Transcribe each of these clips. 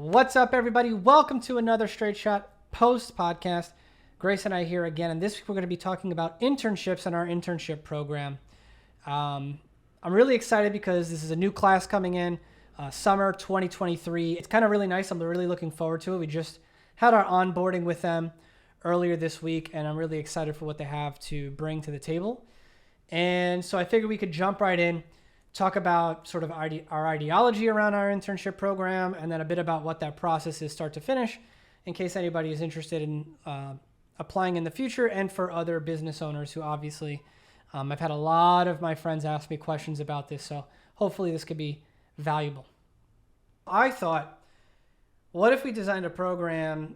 What's up, everybody? Welcome to another Straight Shot Post podcast. Grace and I here again, and this week we're going to be talking about internships and our internship program. I'm really excited because this is a new class coming in, summer 2023. It's kind of really nice. I'm really looking forward to it. We just had our onboarding with them earlier this week, and I'm really excited for what they have to bring to the table. And so I figured we could jump right in, talk about sort of our ideology around our internship program, and then a bit about what that process is start to finish, in case anybody is interested in applying in the future, and for other business owners who obviously, I've had a lot of my friends ask me questions about this, so hopefully this could be valuable. I thought, what if we designed a program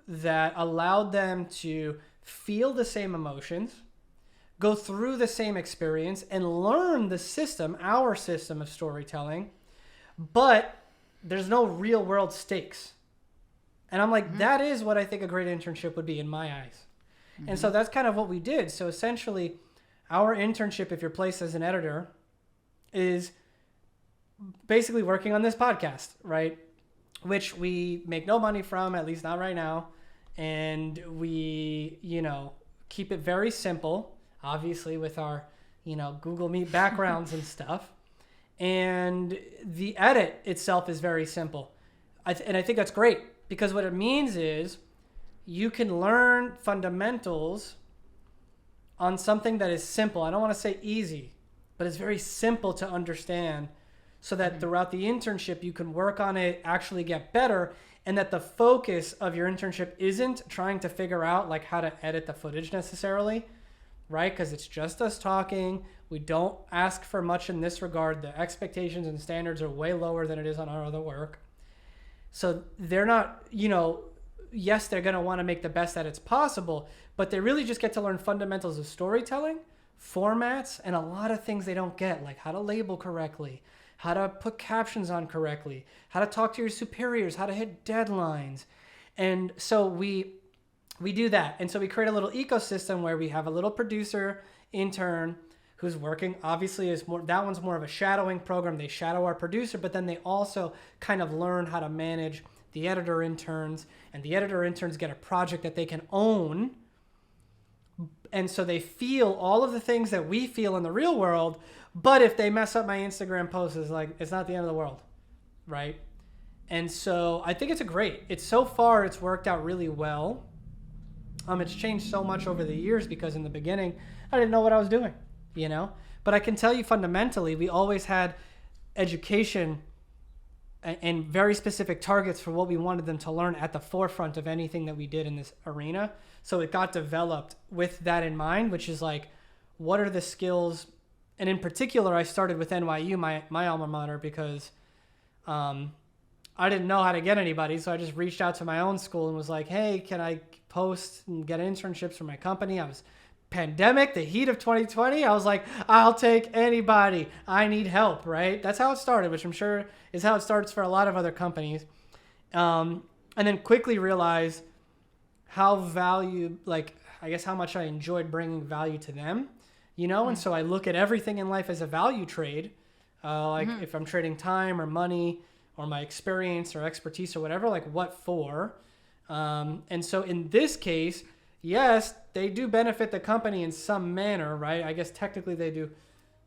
that allowed them to feel the same emotions, go through the same experience, and learn the system, our system of storytelling, but there's no real world stakes. And I'm like, that is what I think a great internship would be in my eyes. And so that's kind of what we did. So essentially, our internship, if you're placed as an editor, is basically working on this podcast, right? Which we make no money from, at least not right now. And we, keep it very simple. Obviously with our, Google Meet backgrounds and stuff. And the edit itself is very simple. And I think that's great because what it means is you can learn fundamentals on something that is simple. I don't want to say easy, but it's very simple to understand so that throughout the internship, you can work on it, actually get better, and that the focus of your internship isn't trying to figure out like how to edit the footage necessarily, right? Because it's just us talking. We don't ask for much in this regard. The expectations and standards are way lower than it is on our other work. So they're not, yes, they're going to want to make the best that it's possible, but they really just get to learn fundamentals of storytelling, formats, and a lot of things they don't get, like how to label correctly, how to put captions on correctly, how to talk to your superiors, how to hit deadlines. And so we do that. And so we create a little ecosystem where we have a little producer intern who's working, obviously that one's more of a shadowing program. They shadow our producer, but then they also kind of learn how to manage the editor interns, and the editor interns get a project that they can own. And so they feel all of the things that we feel in the real world, but if they mess up my Instagram post, it's not the end of the world, right? And so I think so far it's worked out really well. It's changed so much over the years because in the beginning, I didn't know what I was doing, But I can tell you fundamentally, we always had education and very specific targets for what we wanted them to learn at the forefront of anything that we did in this arena. So it got developed with that in mind, which is like, what are the skills? And in particular, I started with NYU, my alma mater, because I didn't know how to get anybody. So I just reached out to my own school and was like, hey, can I post and get internships for my company? I was pandemic, the heat of 2020. I was like, I'll take anybody. I need help, right? That's how it started, which I'm sure is how it starts for a lot of other companies. And then quickly realized how how much I enjoyed bringing value to them, And so I look at everything in life as a value trade. If I'm trading time or money or my experience or expertise or whatever, like what for? And so in this case, yes, they do benefit the company in some manner, right? I guess technically they do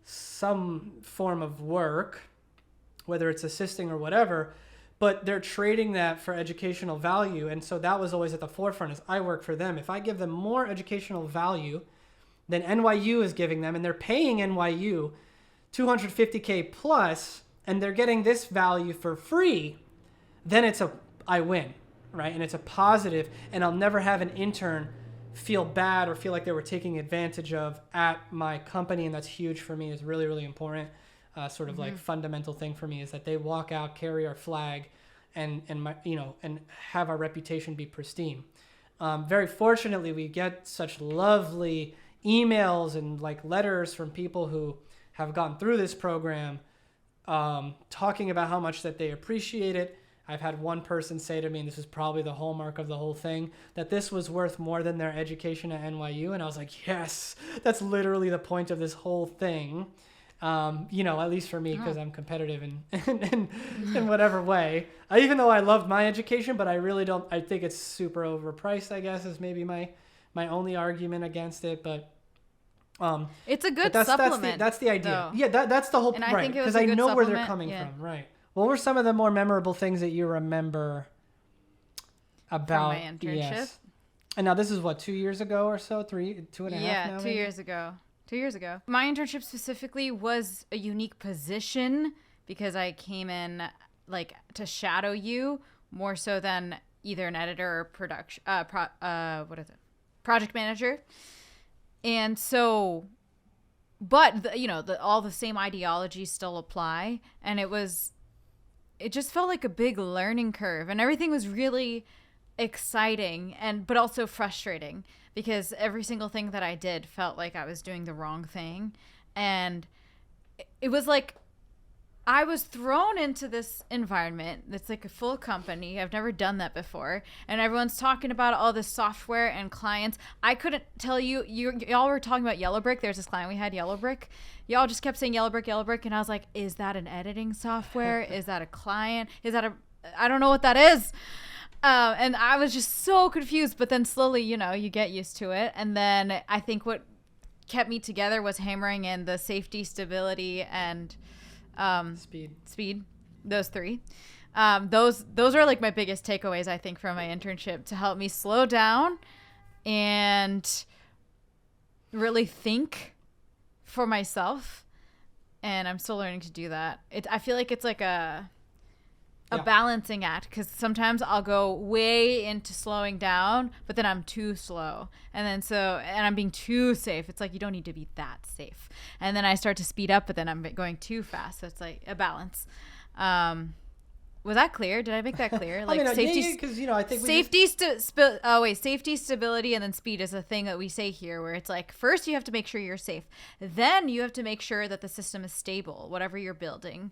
some form of work, whether it's assisting or whatever, but they're trading that for educational value. And so that was always at the forefront is I work for them. If I give them more educational value than NYU is giving them, and they're paying NYU $250K plus, and they're getting this value for free, then I win. Right? And it's a positive, and I'll never have an intern feel bad or feel like they were taking advantage of at my company. And that's huge for me. It's really, really important. Like fundamental thing for me is that they walk out, carry our flag, and have our reputation be pristine. Very fortunately, we get such lovely emails and like letters from people who have gone through this program, talking about how much that they appreciate it. I've had one person say to me, and this is probably the hallmark of the whole thing, that this was worth more than their education at NYU. And I was like, yes, that's literally the point of this whole thing. At least for me, because I'm competitive in whatever way. Even though I loved my education, but I really don't. I think it's super overpriced, I guess, is maybe my only argument against it. But it's a good supplement. That's the idea. Though. Yeah, that's the whole point. Right, because I know where they're coming from. Right. What were some of the more memorable things that you remember about my internship? Yes. And now this is what, 2 years ago or so? 2.5 now? Yeah, 2 years ago. 2 years ago. My internship specifically was a unique position because I came in like to shadow you more so than either an editor or project manager. And so, but all the same ideologies still apply, and it just felt like a big learning curve, and everything was really exciting but also frustrating because every single thing that I did felt like I was doing the wrong thing. And it was like I was thrown into this environment that's like a full company. I've never done that before. And everyone's talking about all this software and clients. I couldn't tell you, y'all were talking about Yellowbrick. There's this client we had, Yellowbrick. Y'all just kept saying Yellowbrick. And I was like, is that an editing software? Is that a client? I don't know what that is. And I was just so confused. But then slowly, you get used to it. And then I think what kept me together was hammering in the safety, stability, and speed, those three. Those are like my biggest takeaways, I think, from my internship, to help me slow down and really think for myself. And I'm still learning to do that. I feel like it's like a balancing act, because sometimes I'll go way into slowing down, but then I'm too slow, and I'm being too safe. It's like you don't need to be that safe, and then I start to speed up, but then I'm going too fast. So it's like a balance. Was that clear? Did I make that clear? Like safety, because I think safety, stability, and then speed is a thing that we say here, where it's like first you have to make sure you're safe, then you have to make sure that the system is stable, whatever you're building.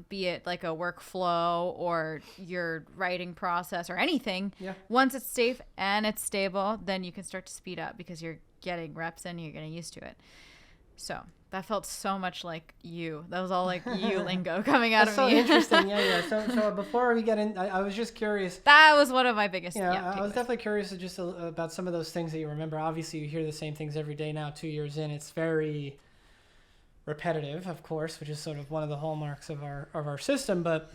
Be it like a workflow or your writing process or anything. Yeah. Once it's safe and it's stable, then you can start to speed up because you're getting reps in, you're getting used to it. So that felt so much like you. That was all like you lingo coming out of me. That's so interesting. Yeah. So before we get in, I was just curious. That was one of my biggest. I was definitely curious about some of those things that you remember. Obviously, you hear the same things every day now. 2 years in, it's very repetitive, of course, which is sort of one of the hallmarks of our system. But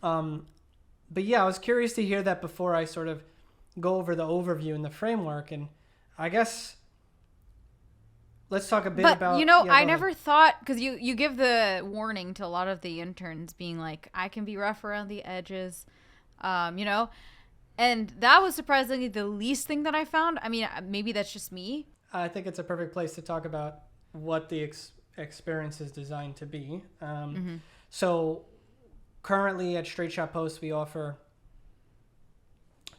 yeah, I was curious to hear that before I sort of go over the overview and the framework. And I guess let's talk a bit about. I never thought, because you give the warning to a lot of the interns, being like, I can be rough around the edges, and that was surprisingly the least thing that I found. I mean, maybe that's just me. I think it's a perfect place to talk about what the experience is designed to be. So currently at Straight Shot Post, we offer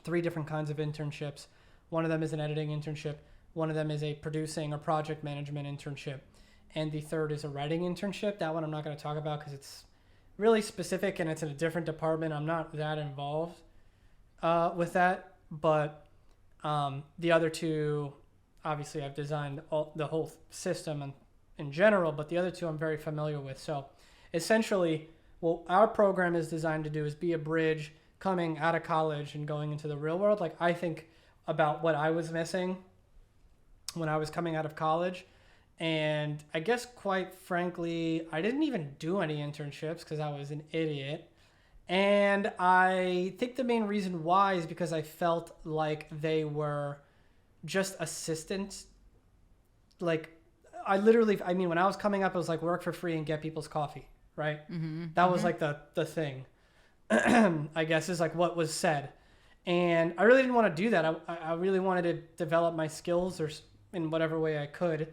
3 different kinds of internships. One of them is an editing internship. One of them is a producing or project management internship. And the third is a writing internship. That one I'm not going to talk about because it's really specific and it's in a different department. I'm not that involved with that. But the other 2, obviously I've designed the whole system and in general, but the other 2 I'm very familiar with. So essentially what our program is designed to do is be a bridge coming out of college and going into the real world. Like, I think about what I was missing when I was coming out of college, and I guess quite frankly I didn't even do any internships because I was an idiot. And I think the main reason why is because I felt like they were just assistants. Like, when I was coming up, it was like work for free and get people's coffee, right? That was like the thing, I guess, is like what was said. And I really didn't want to do that. I really wanted to develop my skills or in whatever way I could.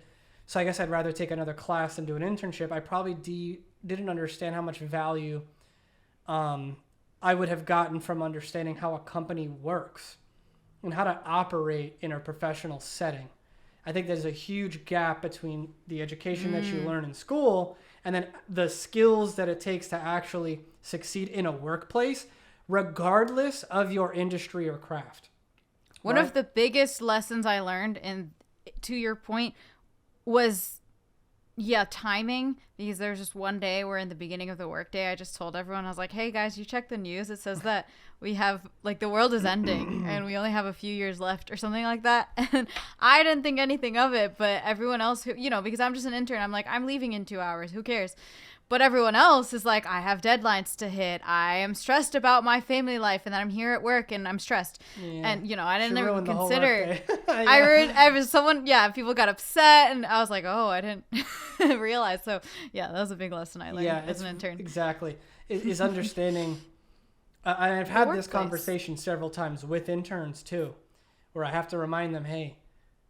So I guess I'd rather take another class than do an internship. I probably didn't understand how much value I would have gotten from understanding how a company works and how to operate in a professional setting. I think there's a huge gap between the education that you learn in school and then the skills that it takes to actually succeed in a workplace, regardless of your industry or craft. One of the biggest lessons I learned, and to your point, was Yeah, timing, because there's just one day where in the beginning of the workday, I just told everyone, I was like, hey guys, you check the news. It says that we have, like, the world is ending and we only have a few years left or something like that. And I didn't think anything of it, but everyone else who, because I'm just an intern, I'm like, I'm leaving in 2 hours. Who cares? But everyone else is like, I have deadlines to hit. I am stressed about my family life, and then I'm here at work and I'm stressed. Yeah. And, I didn't even consider. Yeah. I was someone, people got upset, and I was like, oh, I didn't realize. So, yeah, that was a big lesson I learned as an intern. Exactly. Is understanding. I've had this conversation several times with interns, too, where I have to remind them, hey,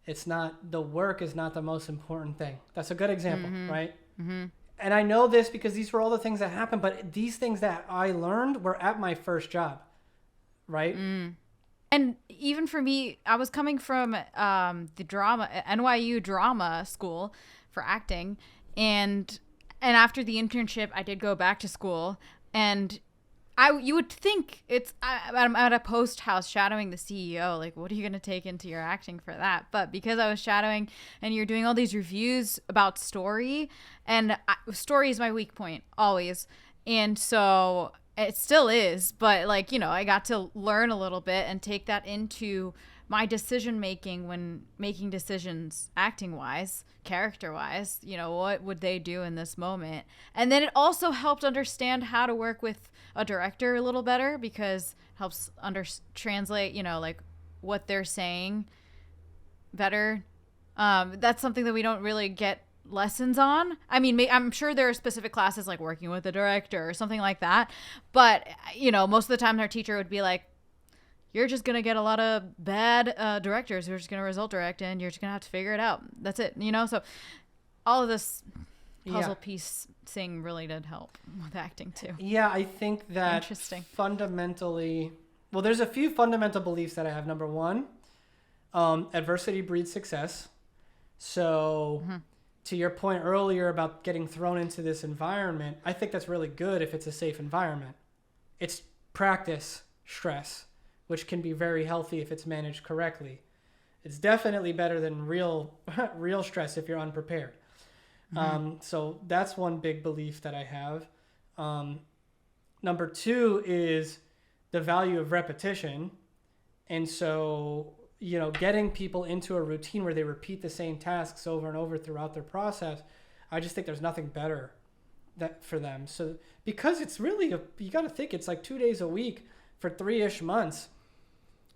the work is not the most important thing. That's a good example, right? Mm-hmm. And I know this because these were all the things that happened, but these things that I learned were at my first job, right? Mm. And even for me, I was coming from the NYU drama school for acting, and after the internship, I did go back to school, and you would think I'm at a post house shadowing the CEO. Like, what are you going to take into your acting for that? But because I was shadowing and you're doing all these reviews about story, and story is my weak point always. And so it still is, but I got to learn a little bit and take that into my decision making when making decisions acting wise, character wise. What would they do in this moment? And then it also helped understand how to work with a director a little better, because it helps translate what they're saying better. That's something that we don't really get lessons on. I mean, I'm sure there are specific classes like working with a director or something like that, but most of the time our teacher would be like, you're just going to get a lot of bad directors who are just going to result direct, and you're just going to have to figure it out. That's it, So all of this puzzle piece thing really did help with acting too. Yeah, I think that fundamentally, well, there's a few fundamental beliefs that I have. Number one, adversity breeds success. So to your point earlier about getting thrown into this environment, I think that's really good if it's a safe environment. It's practice stress, which can be very healthy if it's managed correctly. It's definitely better than real stress if you're unprepared. So that's one big belief that I have. Number two is the value of repetition. And so, getting people into a routine where they repeat the same tasks over and over throughout their process, I just think there's nothing better for them. So because it's really, you got to think it's like 2 days a week for 3-ish months.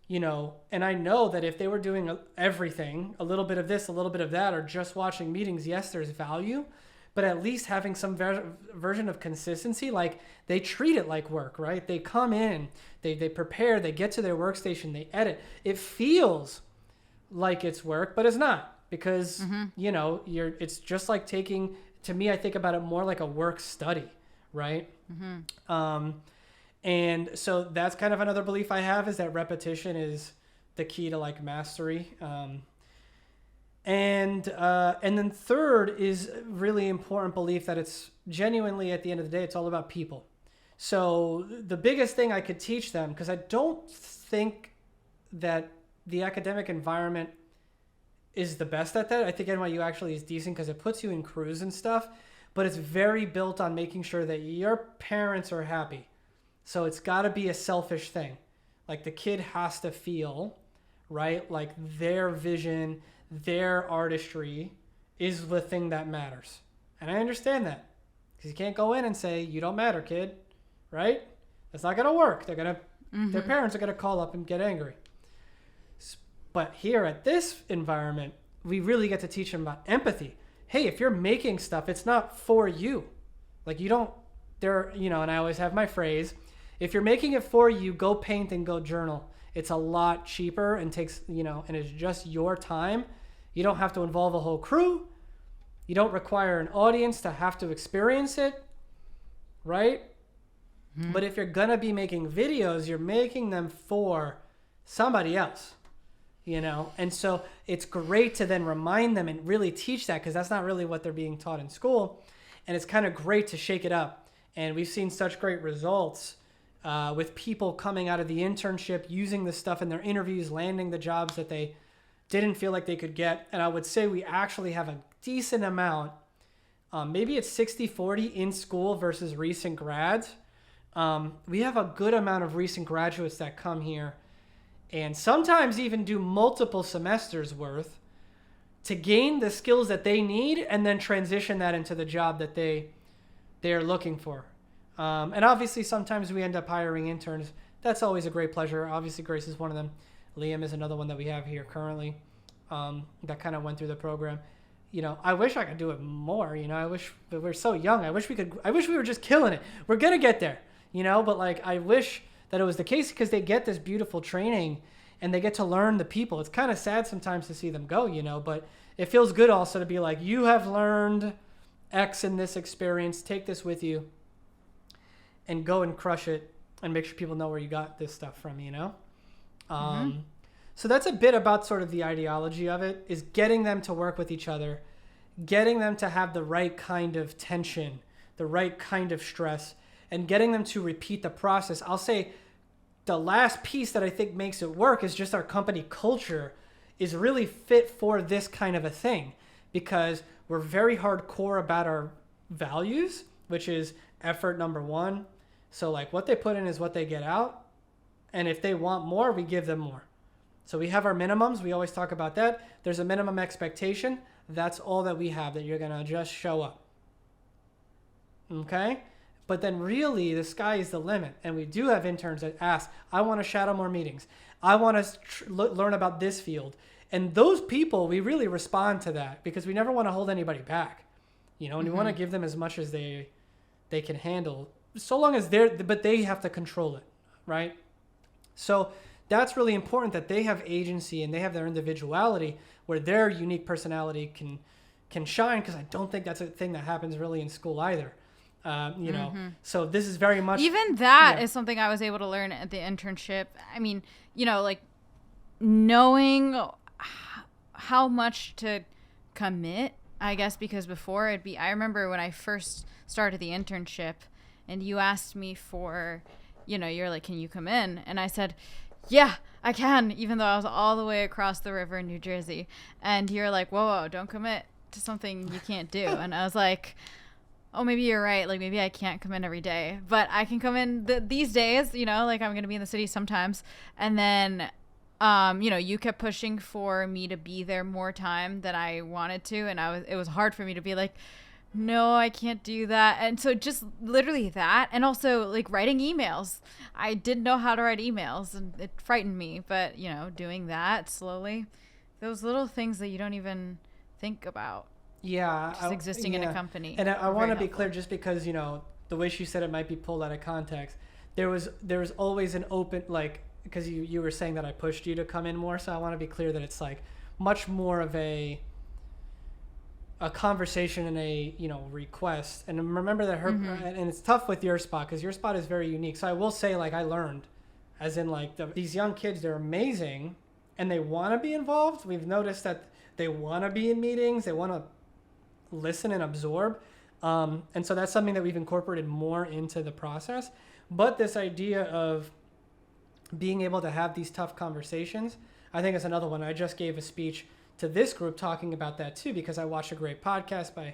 And I know that if they were doing everything, a little bit of this, a little bit of that, or just watching meetings, yes, there's value, but at least having some version of consistency, like they treat it like work, right? They come in, they prepare, they get to their workstation, they edit. It feels like it's work, but it's not, because, it's just like to me, I think about it more like a work study, right? And so that's kind of another belief I have, is that repetition is the key to mastery. And then third is a really important belief that it's genuinely, at the end of the day, it's all about people. So the biggest thing I could teach them, because I don't think that the academic environment is the best at that. I think NYU actually is decent because it puts you in crews and stuff, but it's very built on making sure that your parents are happy. So it's got to be a selfish thing. Like the kid has to feel, right? Like their vision, their artistry is the thing that matters. And I understand that, because you can't go in and say, you don't matter, kid, right? That's not going to work. Their parents are going to call up and get angry. But here at this environment, we really get to teach them about empathy. Hey, if you're making stuff, it's not for you. Like and I always have my phrase, if you're making it for you, go paint and go journal. It's a lot cheaper and takes, and it's just your time. You don't have to involve a whole crew. You don't require an audience to have to experience it, right? But if you're going to be making videos, you're making them for somebody else, And so it's great to then remind them and really teach that, because that's not really what they're being taught in school. And it's kind of great to shake it up. And we've seen such great results with people coming out of the internship, using this stuff in their interviews, landing the jobs that they didn't feel like they could get. And I would say we actually have a decent amount maybe it's 60-40 in school versus recent grads. We have a good amount of recent graduates that come here and sometimes even do multiple semesters worth to gain the skills that they need and then transition that into the job that they're looking for. And obviously sometimes we end up hiring interns. That's always a great pleasure. Obviously Grace is one of them. Liam is another one that we have here currently, that kind of went through the program. You know, I wish I could do it more. You know, I wish, but we're so young. I wish we were just killing it. We're going to get there, you know, but like, I wish that it was the case because they get this beautiful training and they get to learn the people. It's kind of sad sometimes to see them go, you know, but it feels good also to be like, you have learned X in this experience. Take this with you and go and crush it and make sure people know where you got this stuff from, you know? So that's a bit about sort of the ideology of it, is getting them to work with each other, getting them to have the right kind of tension, the right kind of stress, and getting them to repeat the process. I'll say the last piece that I think makes it work is just our company culture is really fit for this kind of a thing, because we're very hardcore about our values, which is effort number one. So like what they put in is what they get out. And if they want more, we give them more. So we have our minimums. We always talk about that. There's a minimum expectation. That's all that we have, that you're going to just show up. Okay? But then really the sky is the limit. And we do have interns that ask, I want to shadow more meetings. I want to learn about this field. And those people, we really respond to that because we never want to hold anybody back. You know, and we want to give them as much as they can handle, so long as but they have to control it, right? So that's really important, that they have agency and they have their individuality where their unique personality can shine, because I don't think that's a thing that happens really in school either. You know, so this is very much... Even that is something I was able to learn at the internship. I mean, you know, like knowing how much to commit, I guess, because before I remember when I first started the internship and you asked me for, you know, you're like, can you come in? And I said, yeah, I can, even though I was all the way across the river in New Jersey. And you're like, whoa, don't commit to something you can't do. And I was like, oh, maybe you're right. Like, maybe I can't come in every day, but I can come in these days, you know, like I'm going to be in the city sometimes. And then, you know, you kept pushing for me to be there more time than I wanted to. And it was hard for me to be like, no, I can't do that. And so just literally that. And also like writing emails. I didn't know how to write emails and it frightened me, but you know, doing that slowly, those little things that you don't even think about. Yeah. Just existing in a company. And I want to be clear, just because, you know, the way she said it might be pulled out of context. There was always an open, like, because you were saying that I pushed you to come in more. So I want to be clear that it's like much more of a conversation and a, you know, request. And remember that and it's tough with your spot because your spot is very unique. So I will say, like, I learned, as in like these young kids, they're amazing and they want to be involved. We've noticed that they want to be in meetings. They want to listen and absorb. And so that's something that we've incorporated more into the process. But this idea of being able to have these tough conversations, I think is another one. I just gave a speech to this group talking about that too, because I watched a great podcast by,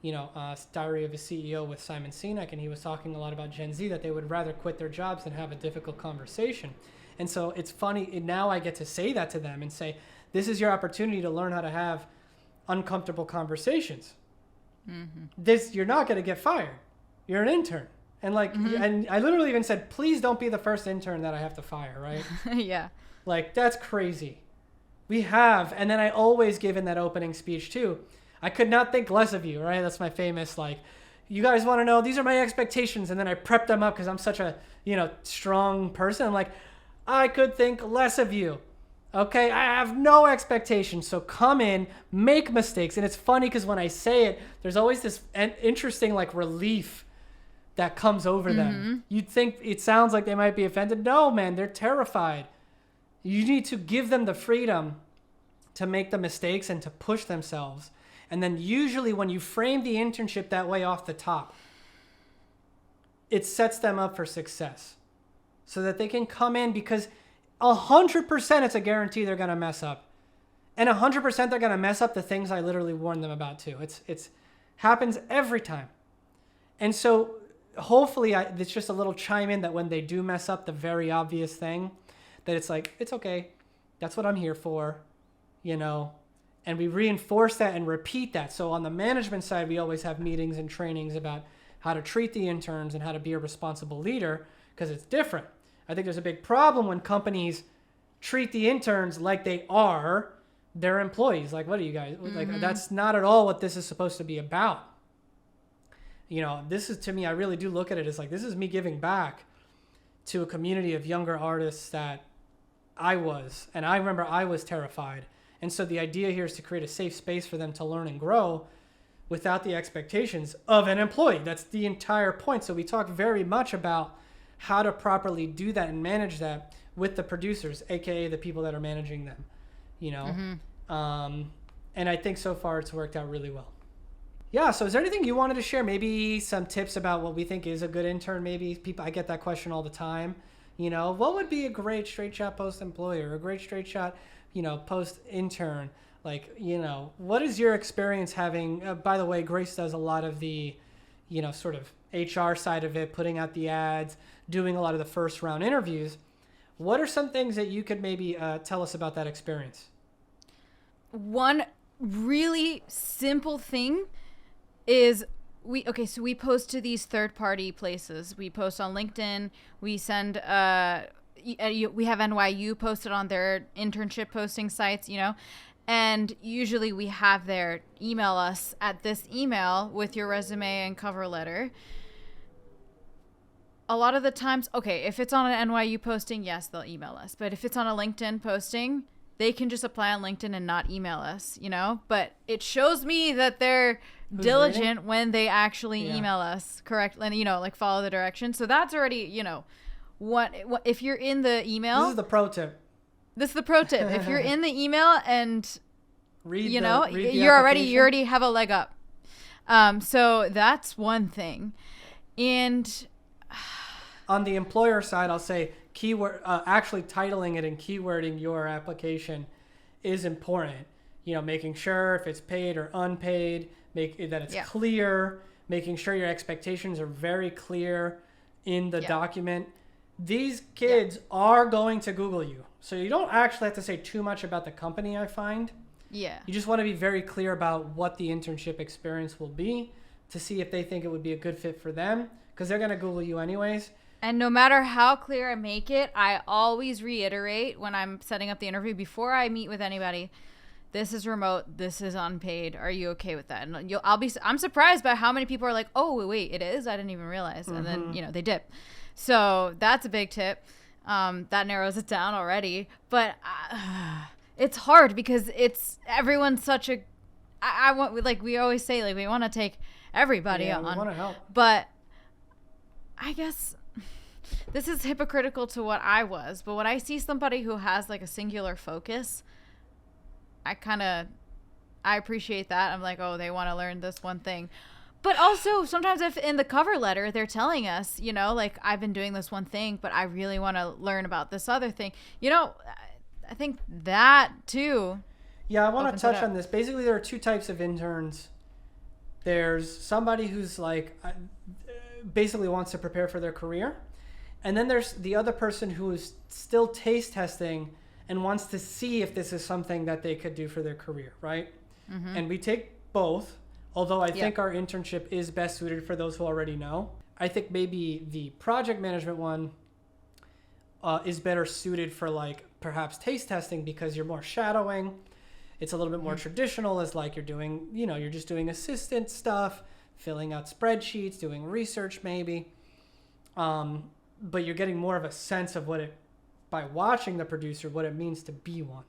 you know, Diary of a CEO with Simon Sinek, and he was talking a lot about Gen Z, that they would rather quit their jobs than have a difficult conversation. And so it's funny, now I get to say that to them and say, this is your opportunity to learn how to have uncomfortable conversations. You're not going to get fired. You're an intern. And like, and I literally even said, please don't be the first intern that I have to fire, right? Yeah. Like, that's crazy. We have, and then I always give in that opening speech too, I could not think less of you, right? That's my famous, like, you guys want to know, these are my expectations. And then I prep them up because I'm such a, you know, strong person. I'm like, I could think less of you. Okay, I have no expectations. So come in, make mistakes. And it's funny because when I say it, there's always this interesting, like, relief that comes over them. You'd think it sounds like they might be offended. No, man, they're terrified. You need to give them the freedom to make the mistakes and to push themselves. And then usually when you frame the internship that way off the top, it sets them up for success so that they can come in, because 100% it's a guarantee they're going to mess up. And 100% they're going to mess up the things I literally warned them about too. It's Happens every time. And so hopefully it's just a little chime in that when they do mess up the very obvious thing, that it's like, it's okay. That's what I'm here for, you know, and we reinforce that and repeat that. So on the management side, we always have meetings and trainings about how to treat the interns and how to be a responsible leader, because it's different. I think there's a big problem when companies treat the interns like they are their employees. Like, what are you guys? Like, that's not at all what this is supposed to be about. You know, this is, to me, I really do look at it as like, this is me giving back to a community of younger artists that I was. And I remember I was terrified. And so the idea here is to create a safe space for them to learn and grow without the expectations of an employee. That's the entire point. So we talk very much about how to properly do that and manage that with the producers, aka the people that are managing them, you know. And I think so far it's worked out really well. Yeah, so is there anything you wanted to share? Maybe some tips about what we think is a good intern. Maybe people, I get that question all the time. You know, what would be a great straight shot post employer, a great straight shot, you know, post intern? Like, you know, what is your experience having, by the way, Grace does a lot of the, you know, sort of HR side of it, putting out the ads, doing a lot of the first round interviews. What are some things that you could maybe tell us about that experience? One really simple thing is we post to these third-party places. We post on LinkedIn. We send we have NYU posted on their internship posting sites, you know, and usually we have their email us at this email with your resume and cover letter. A lot of the times, okay, if it's on an NYU posting, yes, they'll email us. But if it's on a LinkedIn posting, they can just apply on LinkedIn and not email us, you know? But it shows me that they're diligent when they actually email us correctly and, you know, like follow the directions. So that's already, you know, what if you're in the email. This is the pro tip. If you're in the email and, read you the, know, read the you already have a leg up. So that's one thing. And on the employer side, I'll say keyword, actually titling it and keywording your application is important. You know, making sure if it's paid or unpaid, that it's clear, making sure your expectations are very clear in the document. These kids are going to Google you. So you don't actually have to say too much about the company, I find. Yeah. You just want to be very clear about what the internship experience will be to see if they think it would be a good fit for them, because they're going to Google you anyways. And no matter how clear I make it, I always reiterate when I'm setting up the interview before I meet with anybody, this is remote, this is unpaid. Are you okay with that? And I'm surprised by how many people are like, oh, wait, it is? I didn't even realize. And then, you know, they dip. So that's a big tip. That narrows it down already. But it's hard because everyone's such a, I want, like we always say, like we want to take everybody on. We want to help. But I guess this is hypocritical to what I was, but when I see somebody who has like a singular focus, I appreciate that. I'm like, oh, they want to learn this one thing. But also sometimes if in the cover letter, they're telling us, you know, like I've been doing this one thing, but I really want to learn about this other thing. You know, I think that too. Yeah, I want to touch on this. Basically, there are two types of interns. There's somebody who's like basically wants to prepare for their career. And then there's the other person who is still taste testing and wants to see if this is something that they could do for their career, right? And we take both, although I think our internship is best suited for those who already know. I think maybe the project management one is better suited for like perhaps taste testing because you're more shadowing. It's a little bit more traditional as like you're doing, you know, you're just doing assistant stuff, filling out spreadsheets, doing research maybe. But you're getting more of a sense of by watching the producer, what it means to be one.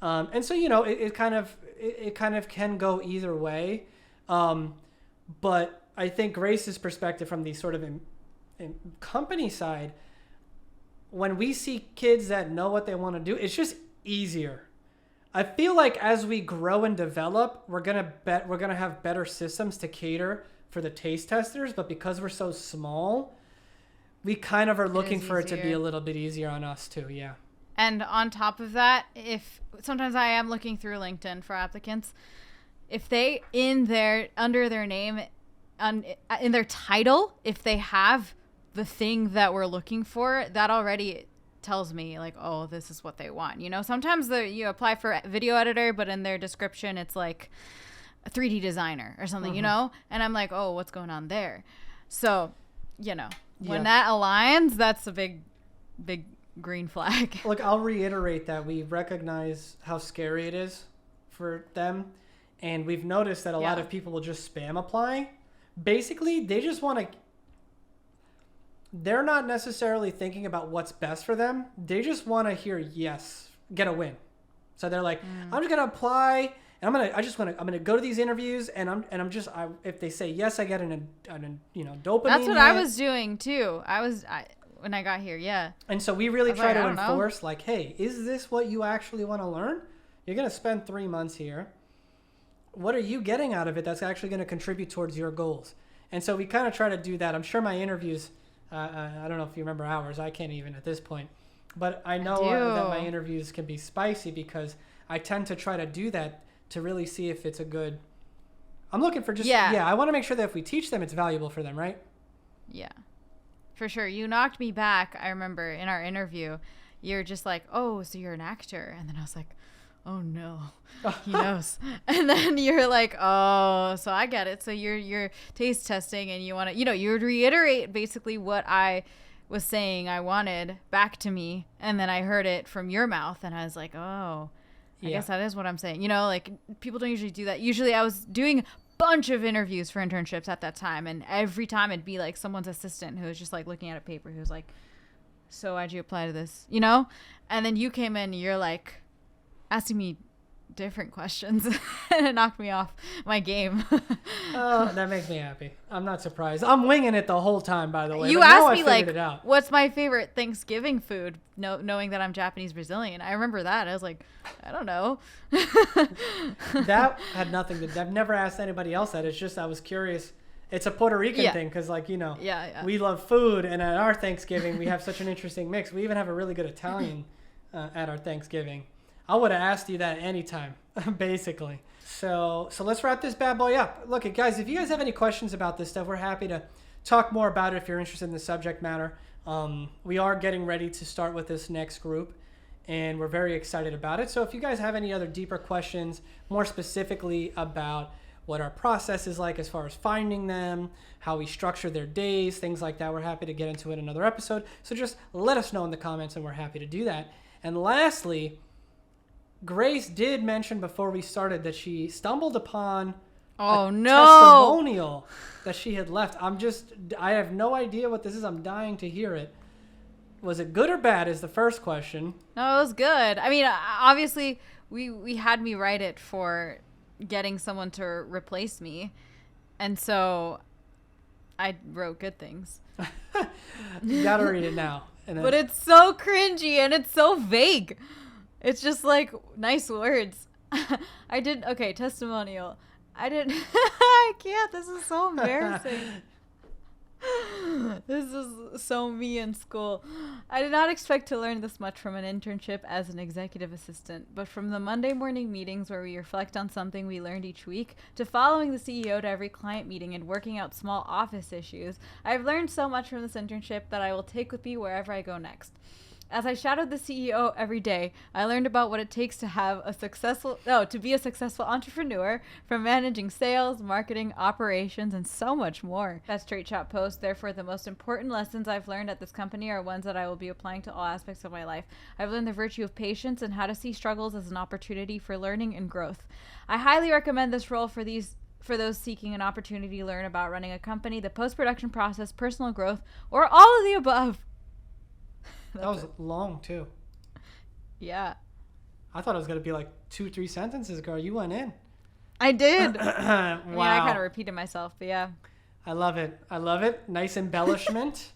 And so, you know, it kind of can go either way. But I think Grace's perspective from the sort of in company side, when we see kids that know what they want to do, it's just easier. I feel like as we grow and develop, we're gonna have better systems to cater for the taste testers. But because we're so small, we kind of are looking for it to be a little bit easier on us too. Yeah. And on top of that, if sometimes I am looking through LinkedIn for applicants, if they under their name, in their title, if they have the thing that we're looking for, that already tells me like, oh, this is what they want. You know, sometimes you apply for a video editor, but in their description it's like a 3D designer or something, you know, and I'm like, oh, what's going on there? So, you know, when that aligns, that's a big green flag. Look, I'll reiterate that we recognize how scary it is for them, and we've noticed that a lot of people will just spam apply. Basically, they just want to, they're not necessarily thinking about what's best for them. They just want to hear yes, get a win. So they're like, I'm just going to apply, and I'm going to go to these interviews, and if they say yes, I get an dopamine. That's what I was doing too. When I got here, yeah. And so we really try to enforce, like, hey, is this what you actually want to learn? You're going to spend 3 months here. What are you getting out of it that's actually going to contribute towards your goals? And so we kind of try to do that. I'm sure my interviews, I don't know if you remember ours. I can't even at this point. But I know that my interviews can be spicy because I tend to try to do that to really see if it's a good... I'm looking for just... Yeah, I want to make sure that if we teach them, it's valuable for them, right? Yeah. For sure. You knocked me back, I remember, in our interview. You're just like, oh, so you're an actor. And then I was like, oh, no. He knows. And then you're like, oh, so I get it. So you're taste testing and you want to, you would reiterate basically what I was saying I wanted back to me. And then I heard it from your mouth and I was like, oh, I guess that is what I'm saying. You know, like people don't usually do that. Usually I was doing bunch of interviews for internships at that time, and every time it'd be like someone's assistant who was just like looking at a paper who was like, so why'd you apply to this, you know? And then you came in and you're like asking me different questions and it knocked me off my game. Oh, that makes me happy. I'm not surprised. I'm winging it the whole time, by the way. You asked me like, what's my favorite Thanksgiving food, knowing that I'm Japanese Brazilian. I remember that. I was like, I don't know. That had nothing to... I've never asked anybody else that. It's just I was curious. It's a Puerto Rican thing because, like, you know, we love food, and at our Thanksgiving, we have such an interesting mix. We even have a really good Italian at our Thanksgiving. I would have asked you that anytime, basically. So let's wrap this bad boy up. Look, guys, if you guys have any questions about this stuff, we're happy to talk more about it if you're interested in the subject matter. We are getting ready to start with this next group, and we're very excited about it. So if you guys have any other deeper questions, more specifically about what our process is like as far as finding them, how we structure their days, things like that, we're happy to get into it in another episode. So just let us know in the comments, and we're happy to do that. And lastly, Grace did mention before we started that she stumbled upon a testimonial that she had left. I have no idea what this is. I'm dying to hear it. Was it good or bad is the first question. No, it was good. I mean, obviously, we had me write it for getting someone to replace me. And so I wrote good things. You got to read it now. But it's so cringy and it's so vague. It's just like nice words. Testimonial. I can't. This is so embarrassing. This is so me in school. I did not expect to learn this much from an internship as an executive assistant, but from the Monday morning meetings where we reflect on something we learned each week, to following the CEO to every client meeting and working out small office issues, I've learned so much from this internship that I will take with me wherever I go next. As I shadowed the CEO every day, I learned about what it takes to be a successful entrepreneur, from managing sales, marketing, operations, and so much more. That straight shot post. Therefore, the most important lessons I've learned at this company are ones that I will be applying to all aspects of my life. I've learned the virtue of patience and how to see struggles as an opportunity for learning and growth. I highly recommend this role for those seeking an opportunity to learn about running a company, the post-production process, personal growth, or all of the above. That was long, too. Yeah. I thought it was going to be like 2-3 sentences, girl. You went in. I did. Wow. I mean, I kind of repeated myself, but yeah. I love it. Nice embellishment,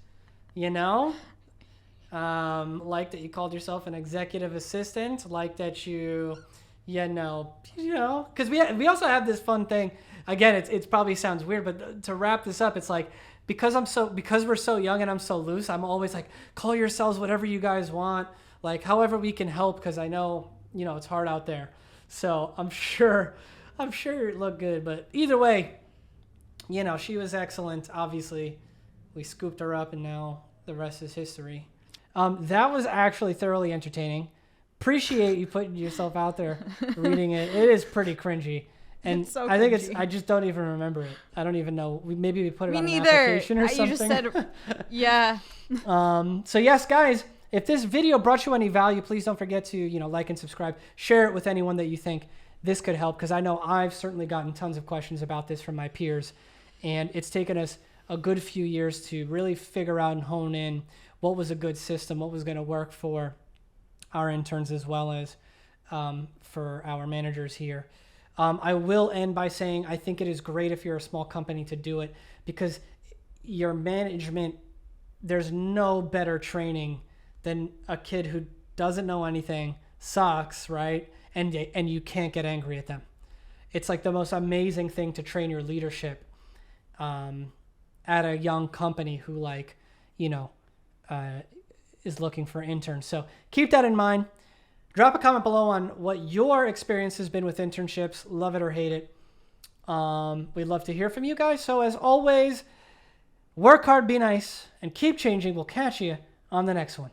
you know? Like that you called yourself an executive assistant. Like that because we also have this fun thing. Again, it probably sounds weird, but to wrap this up, it's like, because we're so young and I'm so loose, I'm always like, call yourselves whatever you guys want, like however we can help, because I know, it's hard out there. So I'm sure I'm sure it looked good, but either way, she was excellent. Obviously, we scooped her up, and now the rest is history. That was actually thoroughly entertaining. Appreciate you putting yourself out there reading it. It is pretty cringy. And It's so I think cringy. I just don't even remember it. I don't even know. Maybe we put it Me on an neither. application or You something. just said, yeah. So yes, guys, if this video brought you any value, please don't forget to, like and subscribe. Share it with anyone that you think this could help, because I know I've certainly gotten tons of questions about this from my peers, and it's taken us a good few years to really figure out and hone in what was a good system, what was going to work for our interns as well as for our managers here. I will end by saying I think it is great if you're a small company to do it, because your management, there's no better training than a kid who doesn't know anything, sucks, right? And you can't get angry at them. It's like the most amazing thing to train your leadership at a young company who is looking for interns. So keep that in mind. Drop a comment below on what your experience has been with internships. Love it or hate it. We'd love to hear from you guys. So as always, work hard, be nice, and keep changing. We'll catch you on the next one.